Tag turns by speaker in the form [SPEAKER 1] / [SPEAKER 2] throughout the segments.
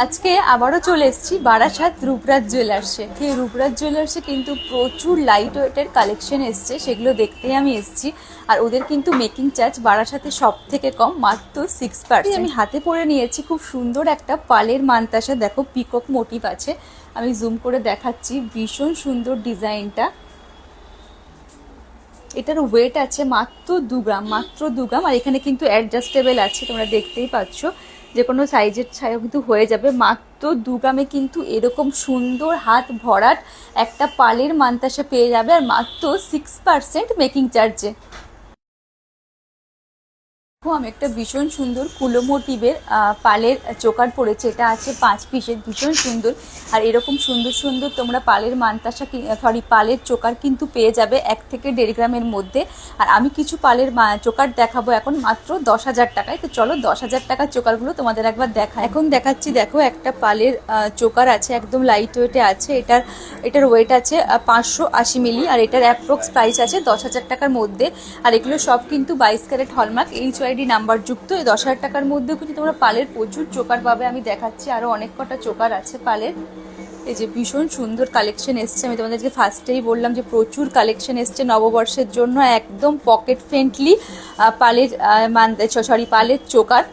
[SPEAKER 1] আজকে আবারও চলে এসেছি বারাসাত রূপরাজ জুয়েলার্সে। এই রূপরাজ জুয়েলার্সে কিন্তু প্রচুর লাইট ওয়েটের কালেকশন এসছে, সেগুলো দেখতেই আমি এসেছি। আর ওদের কিন্তু মেকিং চার্জ বারাসাতে সব থেকে কম, মাত্র 6%। আমি হাতে পরে নিয়েছি খুব সুন্দর একটা পালের মানতাসা, দেখো পিকক মোটিভ আছে, আমি জুম করে দেখাচ্ছি, ভীষণ সুন্দর ডিজাইনটা। এটার ওয়েট আছে মাত্র 2 গ্রাম, মাত্র 2 গ্রাম। আর এখানে কিন্তু অ্যাডজাস্টেবল আছে, তোমরা দেখতেই পাচ্ছ, যে কোনো সাইজের ছায়া কিন্তু হয়ে যাবে। মাত্র 2 গ্রামে কিন্তু এরকম সুন্দর হাত ভরাট একটা পালের মানতাসা পেয়ে যাবে, আর মাত্র 6% মেকিং চার্জে। আমি একটা ভীষণ সুন্দর কুলো মোটিভের পালের চোকার পরেছে, এটা আছে 5 পিসের, ভীষণ সুন্দর। আর এরকম সুন্দর সুন্দর তোমরা পালের মানতাসা পালের চোকার কিন্তু পেয়ে যাবে 1 থেকে 1.5 গ্রামের মধ্যে। আর আমি কিছু পালের চোকার দেখাবো এখন মাত্র 10,000 টাকায়। তো চলো 10,000 টাকার চোকারগুলো তোমাদের একবার দেখা। এখন দেখাচ্ছি, দেখো একটা পালের চোকার আছে, একদম লাইট ওয়েটে আছে। এটার ওয়েট আছে 580 মিলি, আর এটার অ্যাপ্রক্স প্রাইস আছে 10,000 টাকার মধ্যে। আর এগুলো সব কিন্তু 22 ক্যারেট হলমার্ক HYD নাম্বার যুক্ত। এই 10,000 টাকার মধ্যেও কিন্তু তোমরা পালের প্রচুর চোকার পাবে। আমি দেখাচ্ছি, আরো অনেক কটা চোকার আছে পালের। এই যে ভীষণ সুন্দর কালেকশন এসছে, আমি তোমাদেরকে ফার্স্টেই বললাম যে প্রচুর কালেকশন এসছে নববর্ষের জন্য, একদম পকেট ফ্রেন্ডলি পালের পালের চোকার,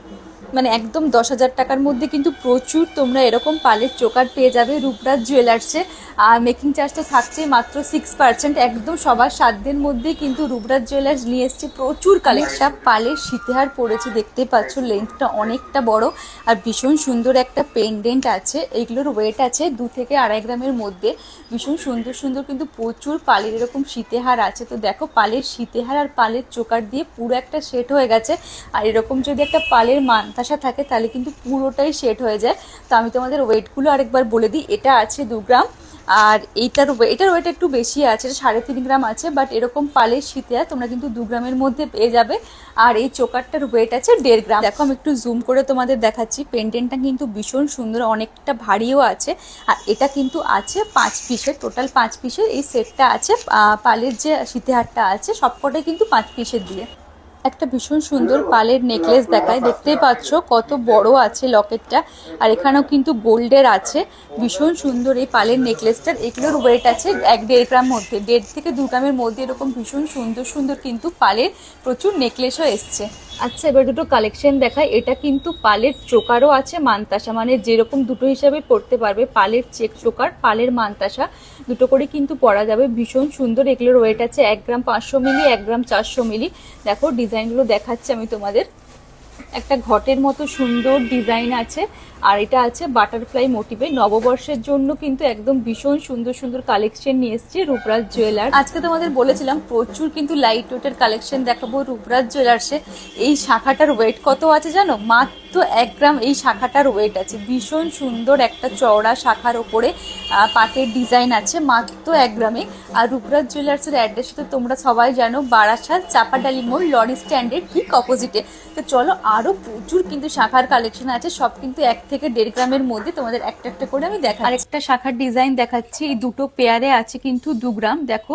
[SPEAKER 1] মানে একদম 10,000 টাকার মধ্যে কিন্তু প্রচুর তোমরা এরকম পালের চোকার পেয়ে যাবে রূপরাজ জুয়েলার্সে। আর মেকিং চার্জ তো থাকছেই মাত্র 6%। একদম সবার সাধ্যের মধ্যেই কিন্তু রূপরাজ জুয়েলার্স নিয়ে এসছে প্রচুর কালেকশন। পালের সীতাহার পড়েছে, দেখতেই পাচ্ছ, লেন্থটা অনেকটা বড় আর ভীষণ সুন্দর একটা পেন্ডেন্ট আছে। এইগুলোর ওয়েট আছে 2 থেকে 2.5 গ্রামের মধ্যে। ভীষণ সুন্দর সুন্দর কিন্তু প্রচুর পালের এরকম সীতাহার আছে। তো দেখো, পালের সীতাহার আর পালের চোকার দিয়ে পুরো একটা সেট হয়ে গেছে। আর এরকম যদি একটা পালের মানতাসা থাকে তাহলে কিন্তু পুরোটাই সেট হয়ে যায়। তো আমি তোমাদের ওয়েটগুলো আরেকবার বলে দিই। এটা আছে 2 গ্রাম, আর এটার ওয়েট একটু বেশি আছে, 3.5 গ্রাম আছে। বাট এরকম পালের সীতাহার তোমরা কিন্তু 2 গ্রামের মধ্যে পেয়ে যাবে। আর এই চোকারটার ওয়েট আছে 1.5 গ্রাম। দেখো, আমি একটু জুম করে তোমাদের দেখাচ্ছি, পেন্ডেন্টটা কিন্তু ভীষণ সুন্দর, অনেকটা ভারীও আছে। আর এটা কিন্তু আছে 5 পিসের, টোটাল 5 পিসের এই সেটটা আছে। পালের যে সীতাহারটা আছে সবকটাই কিন্তু 5 পিসের দিয়ে। একটা ভীষণ সুন্দর পালের নেকলেস দেখায়, দেখতেই পাচ্ছ কত বড় আছে লকেটটা। আর এখানেও কিন্তু গোল্ডের আছে, ভীষণ সুন্দর এই পালের নেকলেসটার। এগুলোর ওয়েট আছে 1.5 গ্রাম মধ্যে, 1.5 থেকে 2 গ্রামের মধ্যে। এরকম ভীষণ সুন্দর সুন্দর কিন্তু পালের প্রচুর নেকলেসও এসছে। আচ্ছা, এবার দুটো কালেকশন দেখায়। এটা কিন্তু পালের চোকারও আছে, মানতাসা, মানে যেরকম দুটো হিসাবে পড়তে পারবে, পালের চেক চোকার, পালের মানতাসা, দুটো করে কিন্তু পরা যাবে। ভীষণ সুন্দর। এগুলোর ওয়েট আছে 1 গ্রাম 500 মিলি, 1 গ্রাম 400 মিলি। দেখো ডিজাইনগুলো দেখাচ্ছি আমি তোমাদের। একটা ঘটের মতো সুন্দর ডিজাইন আছে, আর এটা আছে বাটারফ্লাই মোটিভে। নববর্ষের জন্য কিন্তু একদম ভীষণ সুন্দর সুন্দর কালেকশন নিয়ে এসছে রূপরাজ জুয়েলার্স। আজকে তোমাদের বলেছিলাম প্রচুর কিন্তু লাইট ওয়েটের কালেকশন দেখাবো রূপরাজ জুয়েলার্সে। এই শাখাটার ওয়েট কত আছে জানো? মাত্র 1 গ্রাম এই শাখাটার ওয়েট আছে। ভীষণ সুন্দর একটা চওড়া শাখার ওপরে পাটের ডিজাইন আছে, মাত্র 1 গ্রামে। আর রূপরাজ জুয়েলার্সের অ্যাড্রেস তো তোমরা সবাই জানো, বারাসাত চাপাডালি মোড়, লরি স্ট্যান্ডের ঠিক অপোজিটে। তো চলো, আরও প্রচুর কিন্তু শাখার কালেকশন আছে, সব কিন্তু 1 থেকে 1.5 গ্রামের মধ্যে। তোমাদের একটা একটা করে আমি দেখাচ্ছি। আরেকটা শাখার ডিজাইন দেখাচ্ছি, এই দুটো পেয়ারে আছে কিন্তু 2 গ্রাম। দেখো,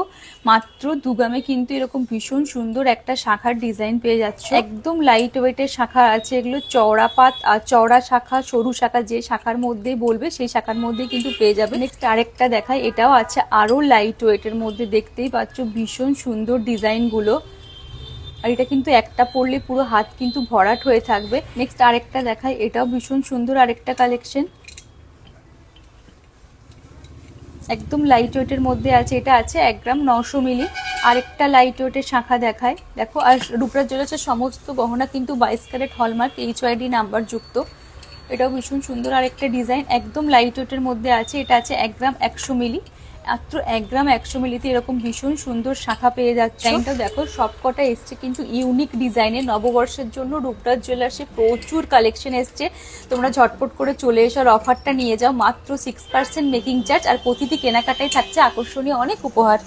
[SPEAKER 1] মাত্র 2 গ্রামে কিন্তু এরকম ভীষণ সুন্দর একটা শাখার ডিজাইন পেয়ে যাচ্ছে। একদম লাইট ওয়েটের শাখা আছে এগুলো, চওড়া পাত আর চওড়া শাখা, সরু শাখা, যে শাখার মধ্যেই বলবে সেই শাখার মধ্যেই কিন্তু পেয়ে যাবে। নেক্সট আরেকটা দেখাই, এটাও আছে আরো লাইট ওয়েটের মধ্যে, দেখতেই পাচ্ছ ভীষণ সুন্দর ডিজাইনগুলো। আর এটা কিন্তু একটা পরলে পুরো হাত কিন্তু ভরাট হয়ে থাকবে। নেক্সট আরেকটা দেখাই, এটাও ভীষণ সুন্দর আরেকটা কালেকশন, একদম লাইট ওয়েটের মধ্যে আছে। এটা আছে 1 গ্রাম 900 মিলি। আরেকটা লাইট ওয়েটের শাখা দেখায়, দেখো। আর রূপরাজ জুয়েলার্সের সমস্ত গহনা কিন্তু 22 ক্যারেট হলমার্ক HYD নাম্বার যুক্ত। এটাও ভীষণ সুন্দর আরেকটা ডিজাইন, একদম লাইট ওয়েটের মধ্যে আছে। এটা আছে 1 গ্রাম 100 মিলি, মাত্র 1 গ্রাম 100 মিলিতে এরকম ভীষণ সুন্দর শাখা পেয়ে যাচ্ছে। ডিজাইনটাও দেখো, সবকটা এসছে কিন্তু ইউনিক ডিজাইনে। নববর্ষের জন্য রূপরাজ জুয়েলার্সে প্রচুর কালেকশন এসছে, তোমরা ঝটপট করে চলে এসো আর অফারটা নিয়ে যাও। মাত্র 6% মেকিং চার্জ, আর প্রতিটি কেনাকাটায় থাকছে আকর্ষণীয় অনেক উপহার।